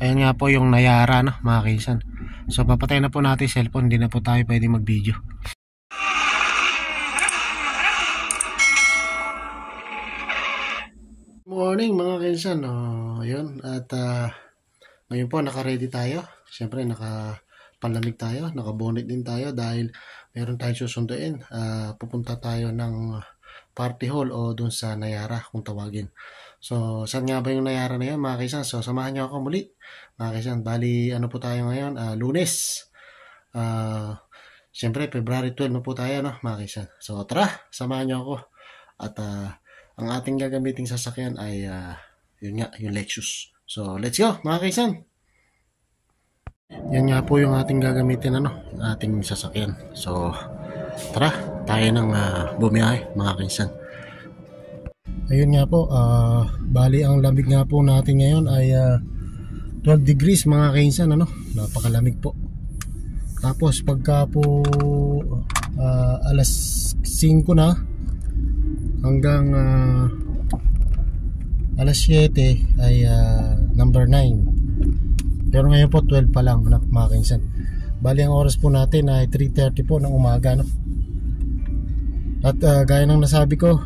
Ayan nga po yung Nayara, no, mga kaisan. So papatay na po natin yung cellphone, hindi na po tayo pwede mag video. Morning mga kaisan. Ayun, at ngayon po naka-ready tayo. Siyempre naka-palamig tayo, naka-bonnet din tayo dahil meron tayong susunduin. Pupunta tayo ng party hall o dun sa Nayara kung tawagin. So, saan nga ba yung Nayara na yun mga kaisan? So, samahan nyo ako muli mga kaisan. Bali, ano po tayo ngayon? Lunes. Siyempre, February 12 na po tayo, no, mga kaisan. So, tara, samahan nyo ako. At ang ating gagamiting sasakyan ay yun nga, yung Lexus. So, let's go mga kaisan. Yan nga po yung ating gagamitin, ating sasakyan. So, tara, tayo nang bumiyahe mga kaisan. Ayun nga po, bali ang lamig nga po natin ngayon ay 12 degrees mga kaisan, napakalamig po. Tapos pagka po alas 5 na hanggang alas 7 ay number 9. Pero ngayon po 12 pa lang, mga kaisan. Bali ang oras po natin ay 3:30 po ng umaga, At gaya ng nasabi ko,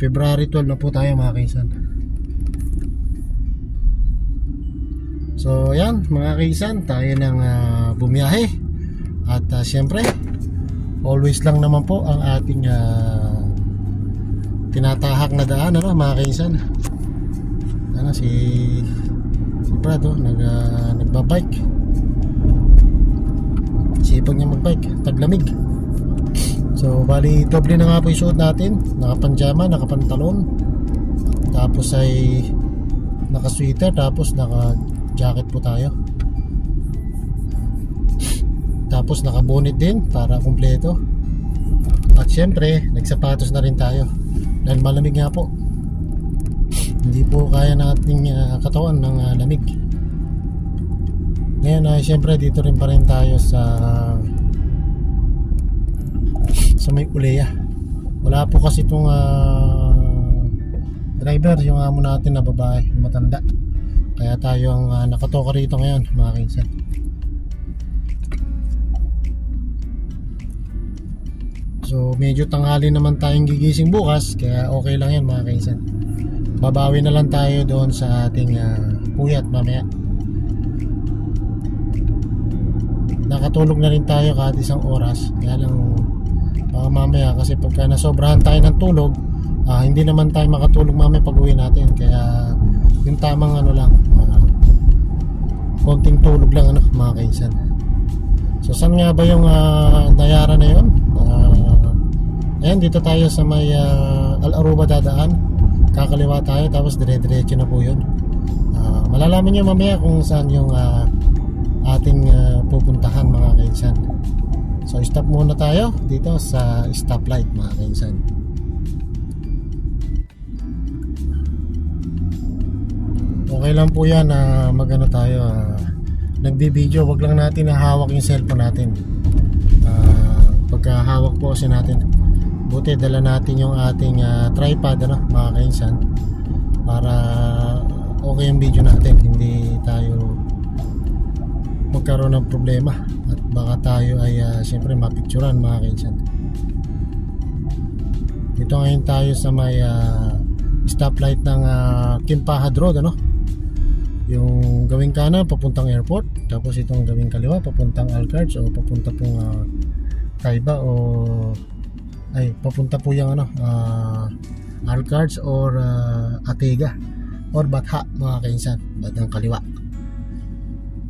February 12 na po tayo mga kaisan. So yan mga kaisan, tayo nang bumiyahe. At syempre always lang naman po ang ating tinatahak na daan, mga kaisan. Si Prado nagbabike. Sipag niya magbike, taglamig. So bali doble na nga po yung suot natin. Nakapanjama, nakapantalon, tapos ay naka-sweater, tapos naka-jacket po tayo. Tapos naka-bonnet din para kumpleto. At syempre nagsapatos na rin tayo dahil malamig nga po. Hindi po kaya ng ating katawan ng lamig. Ngayon ay syempre dito rin pa rin tayo sa may Ulea. Wala po kasi itong driver, yung amo natin na babae, matanda. Kaya tayo ang nakatoka rito ngayon mga kaisan. So medyo tanghali naman tayong gigising bukas, kaya okay lang yan mga kaisan. Babawi na lang tayo doon sa ating puyat mamaya. Nakatulog na rin tayo kahit isang oras, kaya lang mamaya kasi pagka nasobrahan tayo ng tulog, hindi naman tayo makatulog mamaya pag uwi natin. Kaya yung tamang lang, konting tulog lang mga kaisan. So saan nga ba yung Nayara na yun? Ayan, dito tayo sa may Al-Aruba dadaan. Kakaliwa tayo, tapos dire-diretso na po yun. Malalaman nyo mamaya kung saan yung ating pupuntahan mga kaisan. So stop muna tayo dito sa stoplight mga kaisan. Okay lang po yan na magano tayo, nagbibideo. Wag lang natin hawak yung cellphone natin. Pagka hawak po kasi natin, buti dala natin yung ating tripod mga kaisan, para okay yung video natin, hindi tayo magkaroon ng problema at baka tayo ay siyempre mapicturan mga kaisan. Dito ngayon tayo sa may stoplight ng Kimpahad Road, yung gawing kanan papuntang airport, tapos itong gawing kaliwa papuntang Alcards o papunta pong Taiba o ay papunta po yung Alcards or Atega or Batha mga kaisan, batang kaliwa.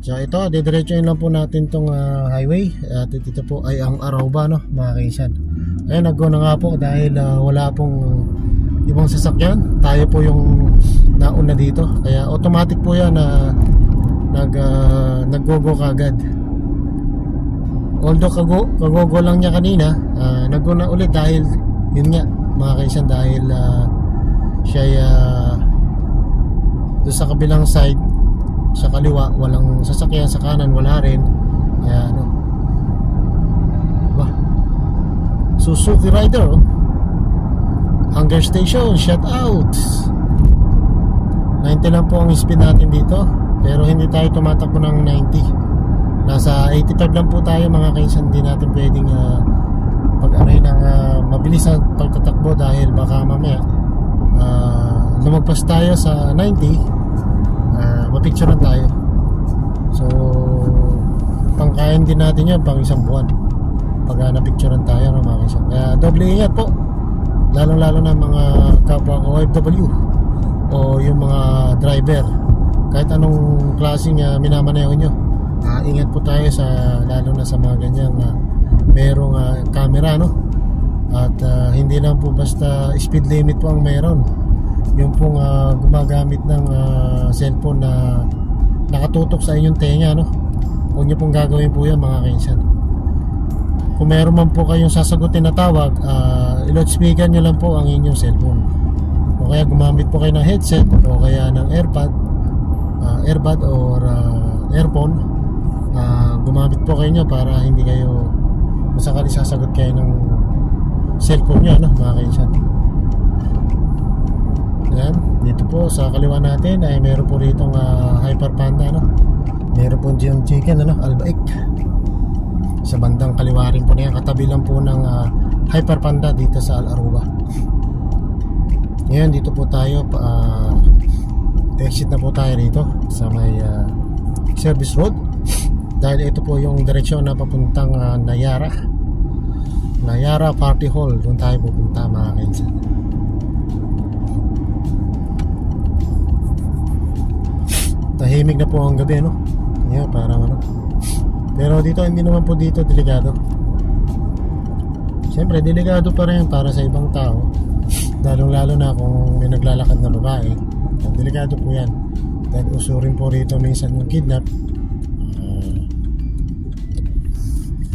So ito, didiretsuhin lang po natin tong highway. At ito po ay ang Aruba, mga kaisan. Ayun, nag-go na nga po dahil wala pong ibang sasakyan. Tayo po yung nauna dito. Kaya automatic po yan na nag-go-go kagad. Although kagogo lang niya kanina, nag-go na ulit dahil yun nga mga kaisan, dahil siya doon sa kabilang side, sa kaliwa walang sasakyan, sa kanan wala rin. Kaya Suzuki Rider, Hunger Station, shout out. 70 lang po ang speed natin dito, pero hindi tayo tumatakbo ng 90. Nasa 85 lang po tayo mga kaisan. Hindi natin pwedeng pag-aray ng mabilis ang pagtatakbo dahil baka mamaya lumagpas tayo sa 90, mapicturean tayo. So pangkain din natin yan pang isang buwan pag napicturean tayo ng mga kaisan. Kaya doble ingat po, lalong-lalo na mga kapwa OFW o yung mga driver, kahit anong klaseng minamaneho nyo, ingat po tayo sa, lalo na sa mga ganyang merong camera, no? At hindi lang po basta speed limit po ang meron. Yung pong gumagamit ng cellphone na nakatutok sa inyong tenga, no? Huwag nyo pong gagawin po yan mga kaisan. Kung meron man po kayong sasagutin na tawag, i-loudspeaker nyo lang po ang inyong cellphone, o kaya gumamit po kayo ng headset o kaya ng earbud or earphone. Gumamit po kayo nyo para hindi kayo masakali sasagot kayo ng cellphone nyo, no, mga kaisan. Yan, dito po sa kaliwa natin ay meron po ritong Hyper Panda, no? Meron po yung chicken, ano, Albaik. Sa bandang kaliwa rin po na yan, katabi lang po ng Hyper Panda dito sa Al Aruba. Ngayon dito po tayo, exit na po tayo rito sa may service road, dahil ito po yung direksyon na papuntang Nayara Party Hall. Doon tayo pupunta mga kaisan. Tahimik na po ang gabi, no? Yeah, parang ano. Pero dito hindi naman po dito delikado. Siyempre delikado pa rin para sa ibang tao, lalong-lalo na kung may naglalakad na babae. Delikado po yan, dahil uso rin po rito minsan yung kidnap.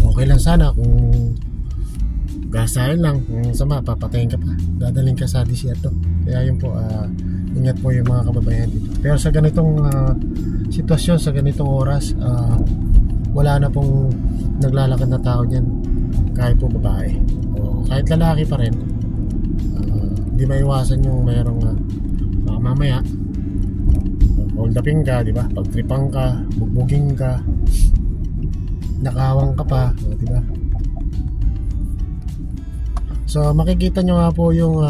Okay lang sana kung gasahin lang, kung sama papatayin ka pa, dadaling ka sa disyerto. Kaya yun po, ingat po yung mga kababayan dito. Pero sa ganitong sitwasyon, sa ganitong oras, wala na pong naglalakad na tao dyan, kahit po babae o kahit lalaki pa rin. Hindi maiwasan yung mayroong mamaya hold upin ka, di ba? Pagtripang ka, bugbuging ka, nakawang ka pa, di ba? So makikita nyo nga po yung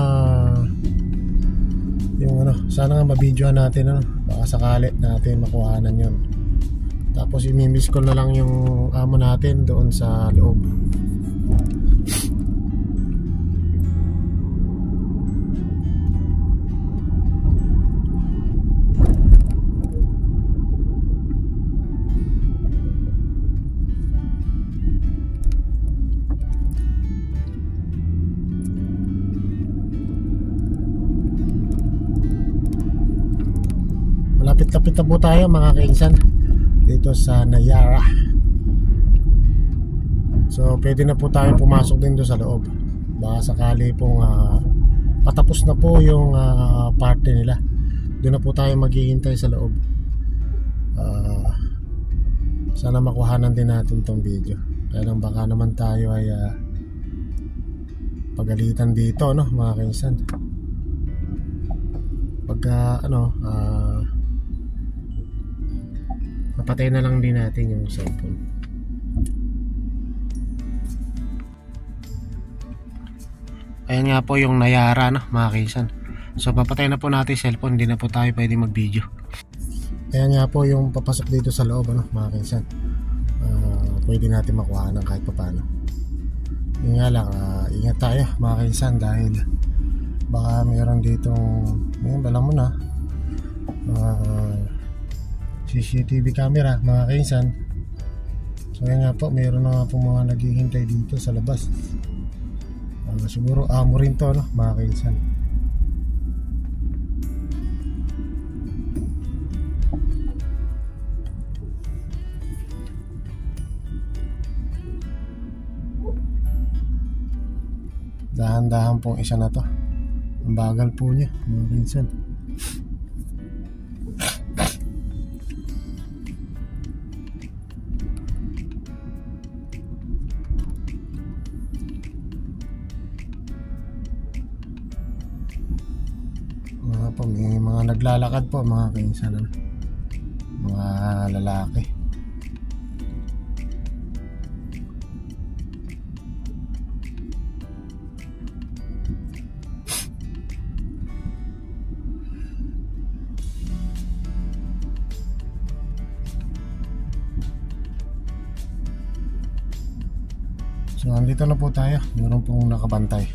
ano, sana nga mabidyohan natin, ano? Baka sakali natin makuhanan yun. Tapos i-miss call na lang yung amo natin doon sa loob. Malapit-lapit na po tayo mga kainsan dito sa Nayara. So pwede na po tayo pumasok din doon sa loob. Baka sakali pong patapos na po yung party nila, doon na po tayo maghihintay sa loob. Sana makuhanan din natin tong video. Kaya lang baka naman tayo ay pagalitan dito, no mga kainsan. Pagka napatay na lang din natin yung cellphone. Ayan nga po yung Nayara, no mga kaisan. So papatay na po natin yung cellphone, hindi na po tayo pwede mag video. Ayan nga po yung papasok dito sa loob, ano mga kaisan. Pwede natin makuha ng kahit paano. Yun nga lang, ingat tayo mga kaisan, dahil baka mayroon ditong alam mo na CCTV camera mga kaisan. So yan nga po, mayroon na nga po mga naghihintay dito sa labas. Siguro amo rin to, no mga kaisan. Dahan-dahan pong isa na to. Ang bagal po niya mga kaisan. may mga naglalakad po mga kainsan, ano? Mga lalaki. So andito na po tayo, meron pong nakabantay.